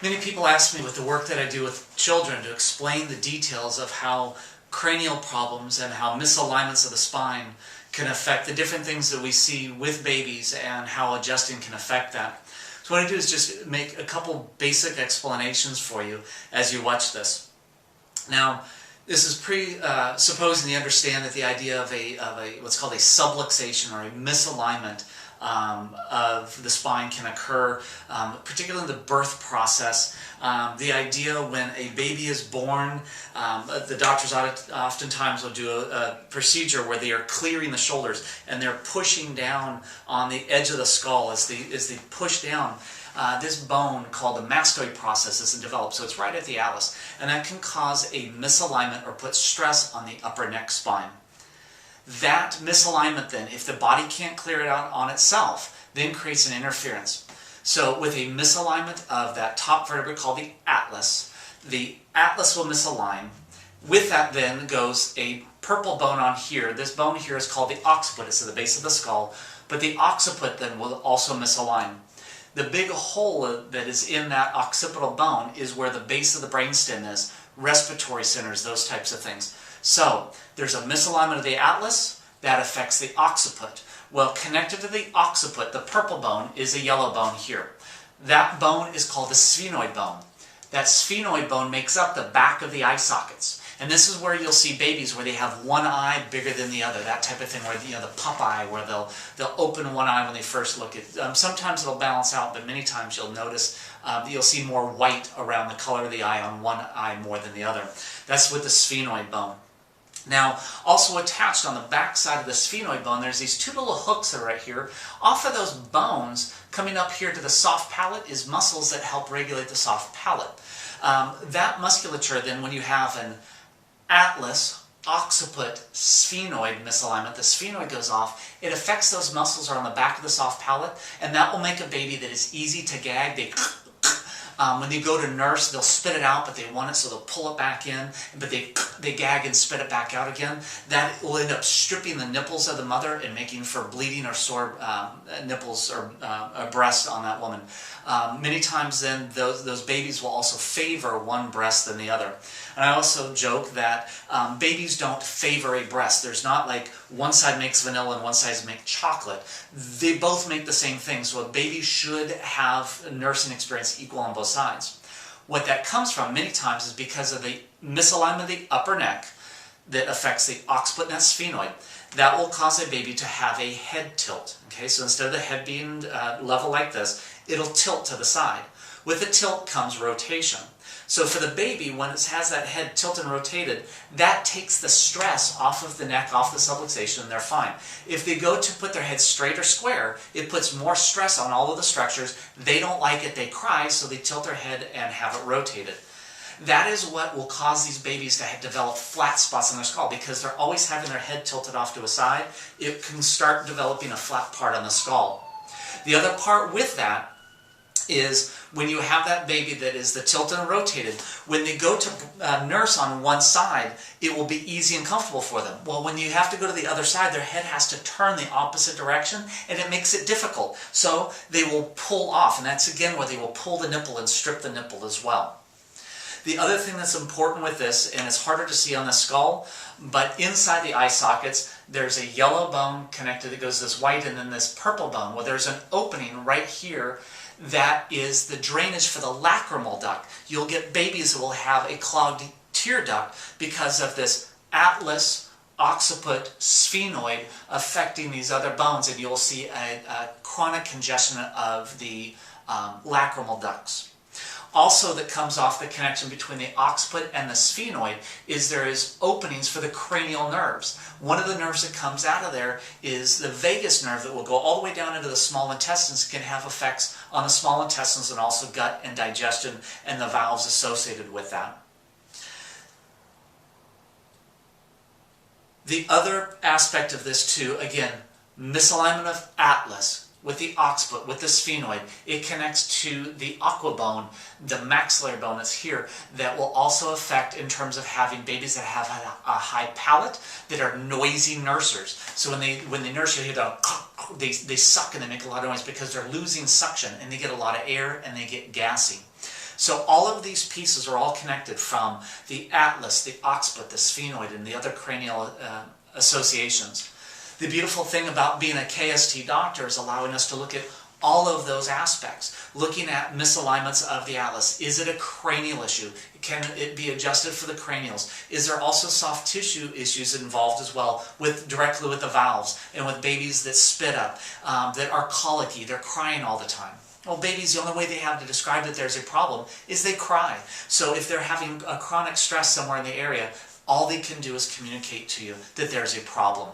Many people ask me with the work that I do with children to explain the details of how cranial problems and how misalignments of the spine can affect the different things that we see with babies and how adjusting can affect that. So what I do is just make a couple basic explanations for you as you watch this. Now, this is presupposing you understand that the idea of what's called a subluxation or a misalignment of the spine can occur, particularly in the birth process. The idea when a baby is born, the doctors oftentimes will do a procedure where they are clearing the shoulders and they're pushing down on the edge of the skull as they push down. This bone called the mastoid process isn't developed, so it's right at the atlas, and that can cause a misalignment or put stress on the upper neck spine. That misalignment then, if the body can't clear it out on itself, then creates an interference. So with a misalignment of that top vertebra called the atlas will misalign. With that then goes a purple bone on here. This bone here is called the occiput. It's at the base of the skull, but the occiput then will also misalign. The big hole that is in that occipital bone is where the base of the brainstem is, respiratory centers, those types of things. So there's a misalignment of the atlas that affects the occiput. Well, connected to the occiput, the purple bone, is a yellow bone here. That bone is called the sphenoid bone. That sphenoid bone makes up the back of the eye sockets. And this is where you'll see babies where they have one eye bigger than the other, that type of thing, where the pup eye, where they'll open one eye when they first look at. Sometimes it'll balance out, but many times you'll notice you'll see more white around the color of the eye on one eye more than the other. That's with the sphenoid bone. Now, also attached on the back side of the sphenoid bone, there's these two little hooks that are right here. Off of those bones, coming up here to the soft palate, is muscles that help regulate the soft palate. That musculature, then, when you have an atlas, occiput, sphenoid misalignment, the sphenoid goes off, it affects those muscles are on the back of the soft palate, and that will make a baby that is easy to gag. When they go to nurse, they'll spit it out, but they want it, so they'll pull it back in, but they gag and spit it back out again. That will end up stripping the nipples of the mother and making for bleeding or sore nipples or breast on that woman. Many times then, those babies will also favor one breast than the other. And I also joke that babies don't favor a breast. There's not like one side makes vanilla and one side makes chocolate. They both make the same thing, so a baby should have a nursing experience equal on both sides. What that comes from many times is because of the misalignment of the upper neck that affects the occiput and that sphenoid. That will cause a baby to have a head tilt. Okay, so instead of the head being level like this, it'll tilt to the side. With the tilt comes rotation. So for the baby, when it has that head tilted and rotated, that takes the stress off of the neck, off the subluxation, and they're fine. If they go to put their head straight or square, it puts more stress on all of the structures. They don't like it, they cry, so they tilt their head and have it rotated. That is what will cause these babies to develop flat spots on their skull, because they're always having their head tilted off to a side. It can start developing a flat part on the skull. The other part with that is when you have that baby that is the tilted and rotated, when they go to nurse on one side, it will be easy and comfortable for them. Well, when you have to go to the other side, their head has to turn the opposite direction, and it makes it difficult. So they will pull off, and that's again where they will pull the nipple and strip the nipple as well. The other thing that's important with this, and it's harder to see on the skull, but inside the eye sockets, there's a yellow bone connected that goes this white, and then this purple bone. Well, there's an opening right here that is the drainage for the lacrimal duct. You'll get babies that will have a clogged tear duct because of this atlas, occiput, sphenoid affecting these other bones, and you'll see a chronic congestion of the lacrimal ducts. Also, that comes off the connection between the occiput and the sphenoid is there is openings for the cranial nerves. One of the nerves that comes out of there is the vagus nerve that will go all the way down into the small intestines, can have effects on the small intestines and also gut and digestion and the valves associated with that. The other aspect of this too, again, misalignment of atlas with the occiput, with the sphenoid, it connects to the aquabone, the maxillary bone that's here, that will also affect in terms of having babies that have a high palate, that are noisy nursers. So when they nurse, you hear they suck and they make a lot of noise because they're losing suction and they get a lot of air and they get gassy. So all of these pieces are all connected, from the atlas, the occiput, the sphenoid, and the other cranial associations. The beautiful thing about being a KST doctor is allowing us to look at all of those aspects, looking at misalignments of the atlas. Is it a cranial issue? Can it be adjusted for the cranials? Is there also soft tissue issues involved as well, directly with the valves and with babies that spit up, that are colicky, they're crying all the time? Well, babies, the only way they have to describe that there's a problem is they cry. So if they're having a chronic stress somewhere in the area, all they can do is communicate to you that there's a problem.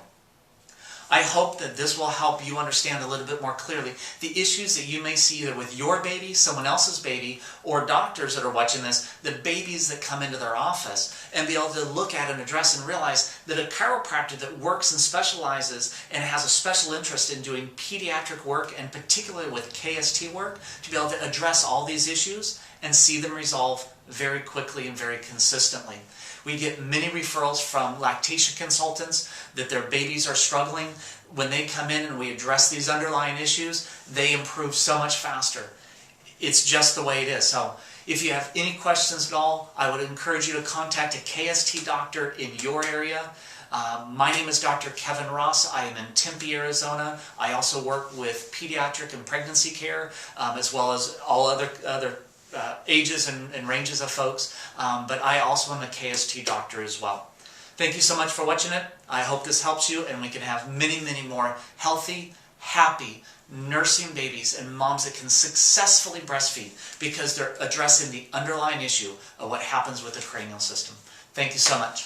I hope that this will help you understand a little bit more clearly the issues that you may see either with your baby, someone else's baby, or doctors that are watching this, the babies that come into their office, and be able to look at and address and realize that a chiropractor that works and specializes and has a special interest in doing pediatric work, and particularly with KST work, to be able to address all these issues and see them resolve very quickly and very consistently. We get many referrals from lactation consultants that their babies are struggling. When they come in and we address these underlying issues, they improve so much faster. It's just the way it is. So if you have any questions at all, I would encourage you to contact a KST doctor in your area. My name is Dr. Kevin Ross. I am in Tempe, Arizona. I also work with pediatric and pregnancy care, as well as all other ages and ranges of folks, but I also am a KST doctor as well. Thank you so much for watching it. I hope this helps you, and we can have many, many more healthy, happy, nursing babies and moms that can successfully breastfeed because they're addressing the underlying issue of what happens with the cranial system. Thank you so much.